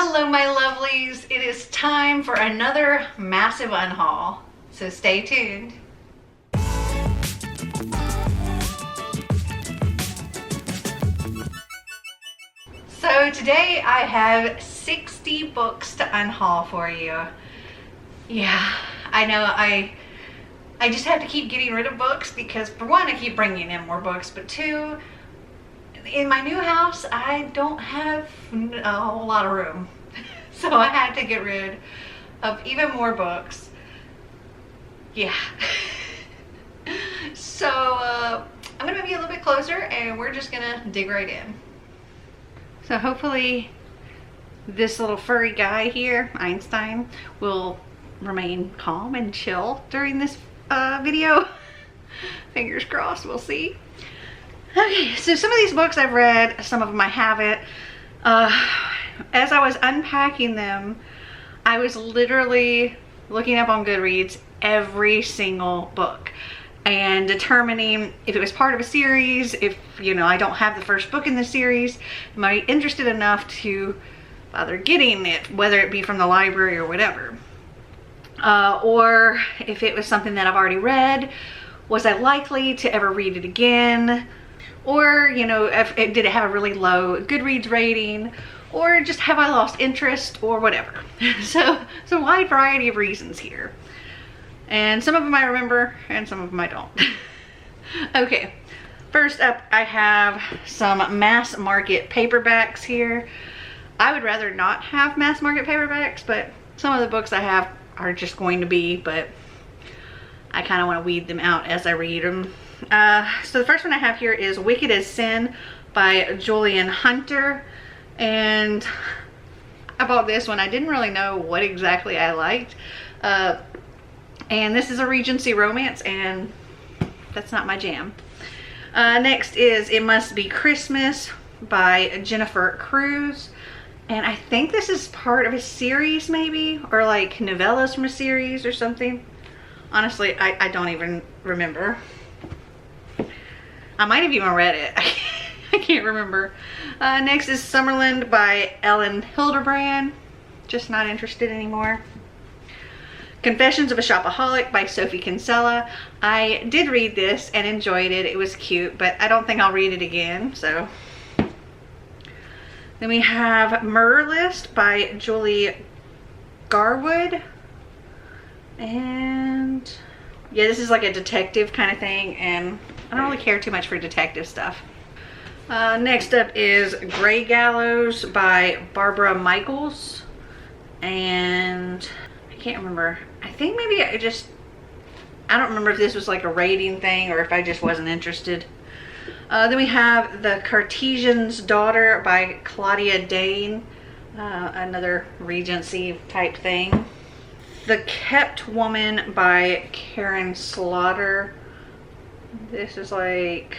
Hello my lovelies, it is time for another massive unhaul, so stay tuned. So today I have 60 books to unhaul for you. Yeah, I know I just have to keep getting rid of books because for one, I keep bringing in more books, but two, in my new house, I don't have a whole lot of room. So I had to get rid of even more books. Yeah. So I'm gonna move you a little bit closer and we're just gonna dig right in. So hopefully this little furry guy here, Einstein, will remain calm and chill during this video. Fingers crossed, we'll see. Okay, so some of these books I've read, some of them I haven't. As I was unpacking them, I was literally looking up on Goodreads every single book and determining if it was part of a series, if, you know, I don't have the first book in the series, am I interested enough to bother getting it, whether it be from the library or whatever. Or if it was something that I've already read, was I likely to ever read it again? Or, you know, did it have a really low Goodreads rating? Or just have I lost interest or whatever? So it's a wide variety of reasons here. And some of them I remember and some of them I don't. Okay, first up I have some mass market paperbacks here. I would rather not have mass market paperbacks, but some of the books I have are just going to be, but I kind of want to weed them out as I read them. So the first one I have here is Wicked as Sin by Julian Hunter. And I bought this one. I didn't really know what exactly I liked. And this is a Regency romance, and that's not my jam. Next is It Must Be Christmas by Jennifer Cruz. And I think this is part of a series maybe, or like novellas from a series or something. Honestly, I don't even remember. I might have even read it. I can't remember. Next is Summerland by Ellen Hildebrand. Just not interested anymore. Confessions of a Shopaholic by Sophie Kinsella. I did read this and enjoyed it. It was cute, but I don't think I'll read it again, so. Then we have Murder List by Julie Garwood. And yeah, this is like a detective kind of thing, and I don't really care too much for detective stuff. Next up is Grey Gallows by Barbara Michaels. And I can't remember. I think maybe I don't remember if this was like a rating thing or if I just wasn't interested. Then we have The Cartesian's Daughter by Claudia Dane. Another Regency type thing. The Kept Woman by Karen Slaughter. This is like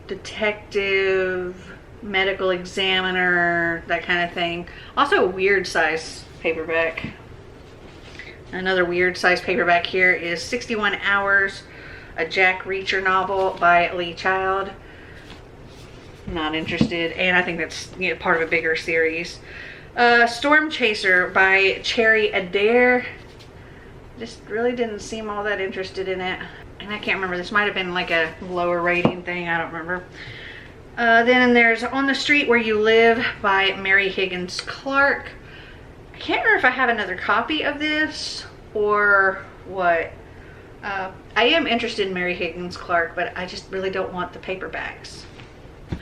detective, medical examiner, that kind of thing. Also a weird size paperback. Another weird size paperback here is 61 Hours, a Jack Reacher novel by Lee Child. Not interested, and I think that's, you know, part of a bigger series. Storm Chaser by Cherry Adair. Just really didn't seem all that interested in it. And I can't remember, this might have been like a lower rating thing, I don't remember. Then there's On the Street Where You Live by Mary Higgins Clark. I can't remember if I have another copy of this or what. I am interested in Mary Higgins Clark, but I just really don't want the paperbacks.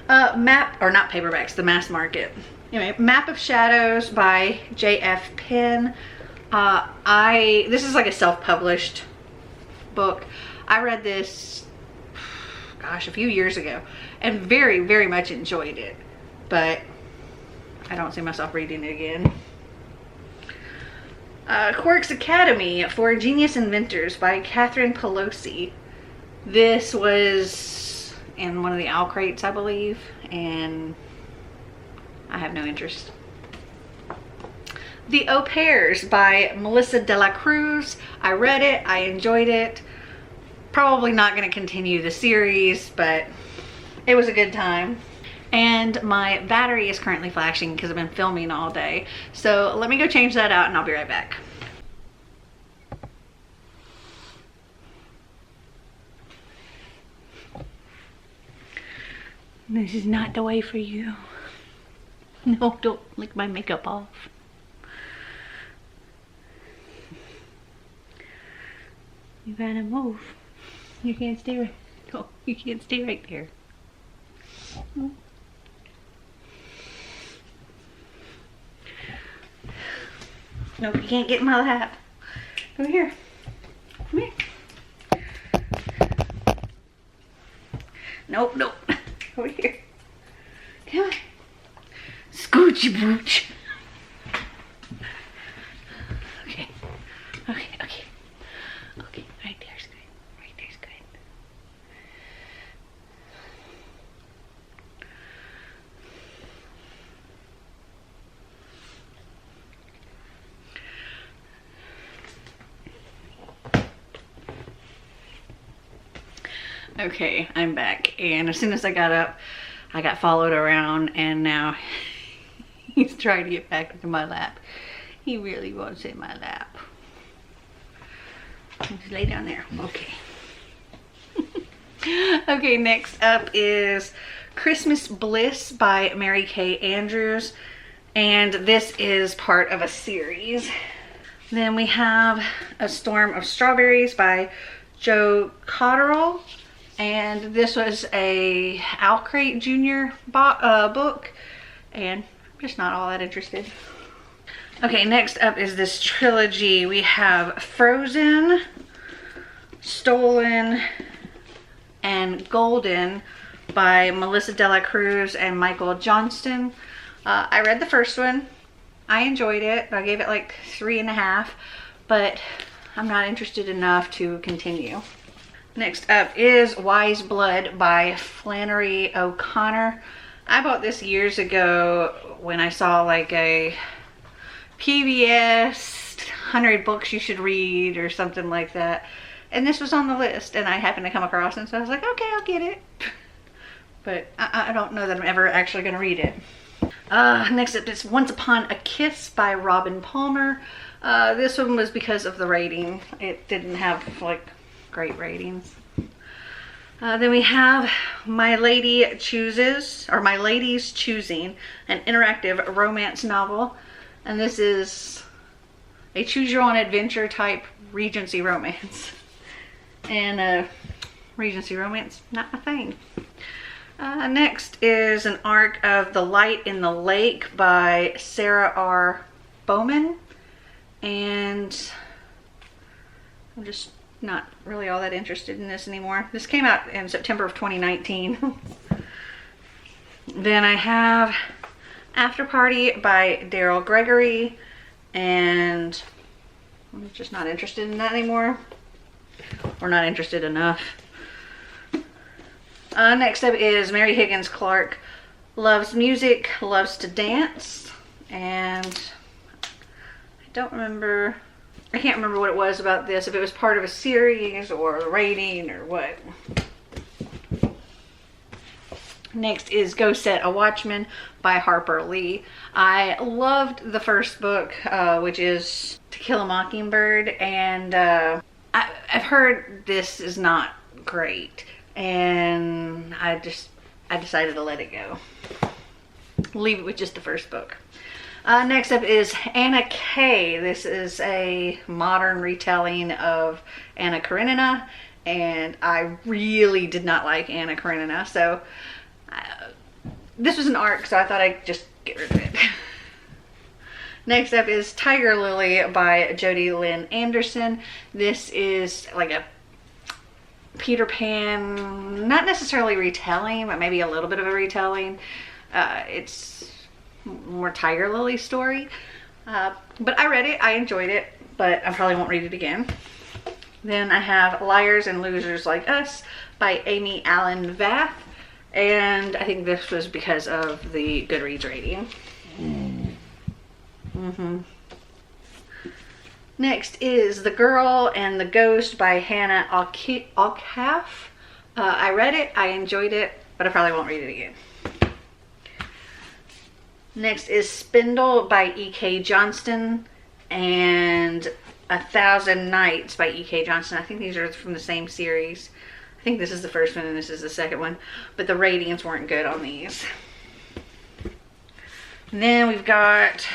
Not paperbacks, the mass market. Anyway, Map of Shadows by J.F. Penn. This is like a self-published book. I read this, gosh, a few years ago and very, very much enjoyed it, but I don't see myself reading it again. Quirks Academy for Genius Inventors by Catherine Pelosi. This was in one of the owl crates, I believe, and I have no interest. The Au Pairs by Melissa de la Cruz. I read it, I enjoyed it. Probably not going to continue the series, but it was a good time. And my battery is currently flashing because I've been filming all day. So let me go change that out and I'll be right back. This is not the way for you. No, don't lick my makeup off. You gotta move. You can't stay right. Oh, you can't stay right there. Oh. No, you can't get in my lap. Come here. Come here. Nope, nope. Over here. Come on. Scoochie booch. Okay. Okay, okay. Okay, right there's good. Right there's good. Okay, I'm back, and as soon as I got up, I got followed around, and now he's trying to get back into my lap. He really wants in my lap. Just lay down there. Okay. Okay, next up is Christmas Bliss by Mary Kay Andrews, and this is part of a series. Then we have A Storm of Strawberries by Joe Cotterill. And this was a Owlcrate Junior book, and I'm just not all that interested. Okay, next up is this trilogy. We have Frozen, Stolen, and Golden by Melissa De La Cruz and Michael Johnston. I read the first one. I enjoyed it. I gave it like 3.5, but I'm not interested enough to continue. Next up is Wise Blood by Flannery O'Connor. I bought this years ago when I saw like a PBS 100 books you should read or something like that. And this was on the list and I happened to come across it, so I was like, okay, I'll get it. But I don't know that I'm ever actually going to read it. Next up is Once Upon a Kiss by Robin Palmer. This one was because of the rating. It didn't have like great ratings. Then we have My Lady's Choosing, an interactive romance novel. And this is a choose your own adventure type Regency romance. And Regency romance, not my thing. Next is an arc of The Light in the Lake by Sarah R. Bowman. And I'm just not really all that interested in this anymore. This came out in September of 2019. Then I have After Party by Daryl Gregory, and I'm just not interested in that anymore, or not interested enough. Next up is Mary Higgins Clark, Loves Music, Loves to Dance, and I can't remember what it was about this, if it was part of a series or a rating or what. Next is Go Set a Watchman by Harper Lee. I loved the first book, which is To Kill a Mockingbird, and I've heard this is not great, and I decided to let it go. Leave it with just the first book. Next up is Anna Kay. This is a modern retelling of Anna Karenina, and I really did not like Anna Karenina, so this was an arc, so I thought I'd just get rid of it. Next up is Tiger Lily by Jodi Lynn Anderson. This is like a Peter Pan, not necessarily retelling, but maybe a little bit of a retelling. It's more Tiger Lily story, but I read it, I enjoyed it, but I probably won't read it again. Then I have Liars and Losers Like Us by Amy Allen Vath, and I think this was because of the Goodreads rating. Next is The Girl and the Ghost by Hannah Alcaf. I read it, I enjoyed it, but I probably won't read it again. Next is Spindle by E.K. Johnston and 1,000 Nights by E.K. Johnston. I think these are from the same series. I think this is the first one and this is the second one, but the ratings weren't good on these. And then we've got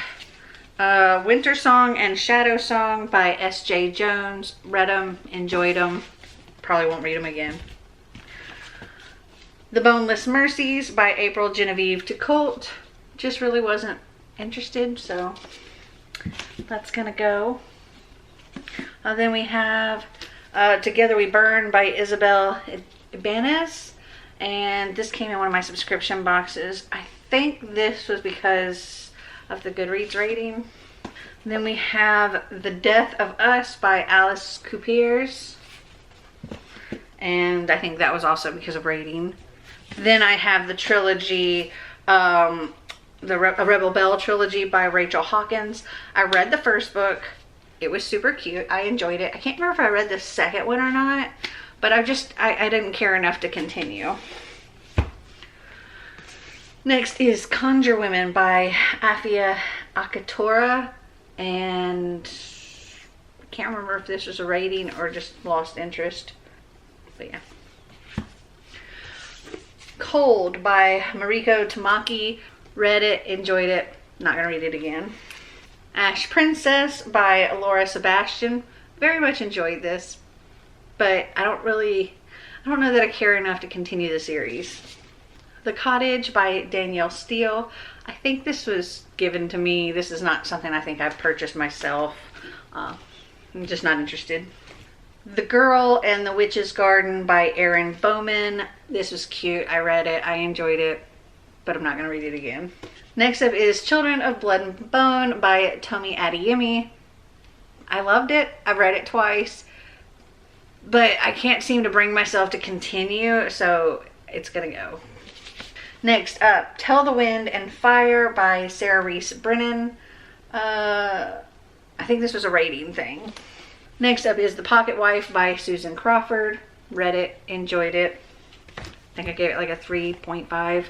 Winter Song and Shadow Song by S.J. Jones. Read them, enjoyed them. Probably won't read them again. The Boneless Mercies by April Genevieve Tecolt. Just really wasn't interested, so that's gonna go. Then we have Together We Burn by Isabel Ibanez, and this came in one of my subscription boxes. I think this was because of the Goodreads rating. Then we have The Death of Us by Alice Coupiers, and I think that was also because of rating. Then I have the trilogy, the Rebel Belle trilogy by Rachel Hawkins. I read the first book. It was super cute. I enjoyed it. I can't remember if I read the second one or not, but I didn't care enough to continue. Next is Conjure Women by Afia Akatora, and I can't remember if this was a rating or just lost interest, but yeah. Cold by Mariko Tamaki. Read it, enjoyed it, not gonna read it again. Ash Princess by Laura Sebastian. Very much enjoyed this, but I don't know that I care enough to continue the series. The Cottage by Danielle Steele. I think this was given to me. This is not something I think I've purchased myself. I'm just not interested. The Girl and the Witch's Garden by Erin Bowman. This was cute. I read it. I enjoyed it, but I'm not going to read it again. Next up is Children of Blood and Bone by Tomi Adeyemi. I loved it. I've read it twice, but I can't seem to bring myself to continue, so it's going to go. Next up, Tell the Wind and Fire by Sarah Reese Brennan. I think this was a rating thing. Next up is The Pocket Wife by Susan Crawford. Read it, enjoyed it. I think I gave it like a 3.5.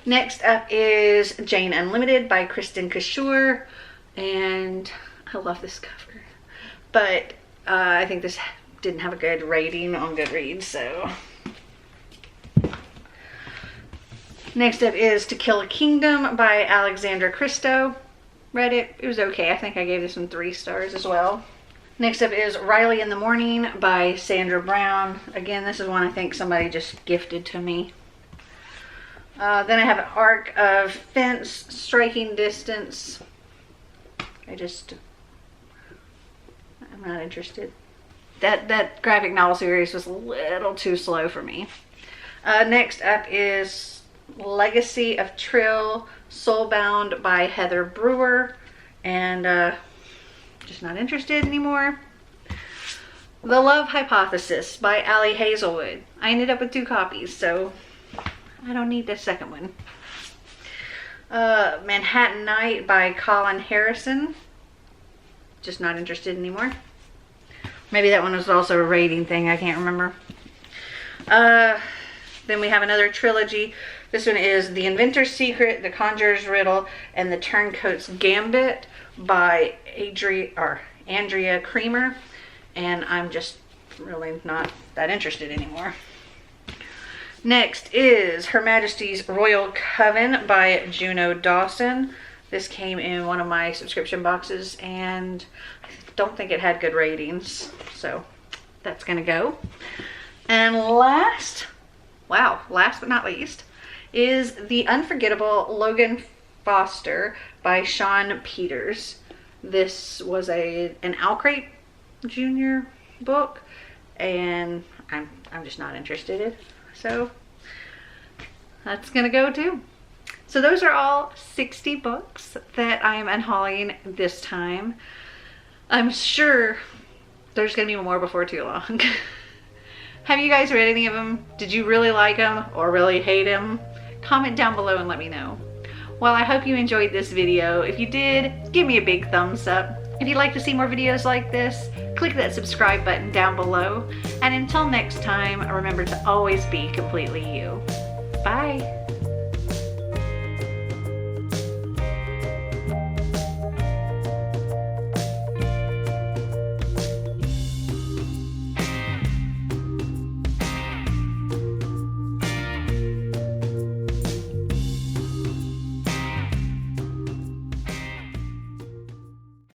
Next up is Jane Unlimited by Kristen Kashur. And I love this cover. But I think this didn't have a good rating on Goodreads, so. Next up is To Kill a Kingdom by Alexandra Christo. Read it. It was okay. I think I gave this one 3 stars as well. Next up is Riley in the Morning by Sandra Brown. Again, this is one I think somebody just gifted to me. Then I have Arc of Fence, Striking Distance. I'm not interested. That graphic novel series was a little too slow for me. Next up is Legacy of Trill, Soulbound by Heather Brewer, and just not interested anymore. The Love Hypothesis by Allie Hazelwood. I ended up with 2 copies, so I don't need the second one. Manhattan Night by Colin Harrison. Just not interested anymore. Maybe that one was also a rating thing, I can't remember. Then we have another trilogy. This one is The Inventor's Secret, The Conjurer's Riddle, and The Turncoat's Gambit by Andrea Creamer. And I'm just really not that interested anymore. Next is Her Majesty's Royal Coven by Juno Dawson. This came in one of my subscription boxes and I don't think it had good ratings, so that's gonna go. And last but not least, is The Unforgettable Logan Foster by Sean Peters. This was an Owlcrate Junior book, and I'm just not interested in it. So that's gonna go too. So those are all 60 books that I am unhauling this time. I'm sure there's gonna be more before too long. Have you guys read any of them? Did you really like them or really hate them? Comment down below and let me know. Well, I hope you enjoyed this video. If you did, give me a big thumbs up. If you'd like to see more videos like this, click that subscribe button down below. And until next time, remember to always be completely you. Bye.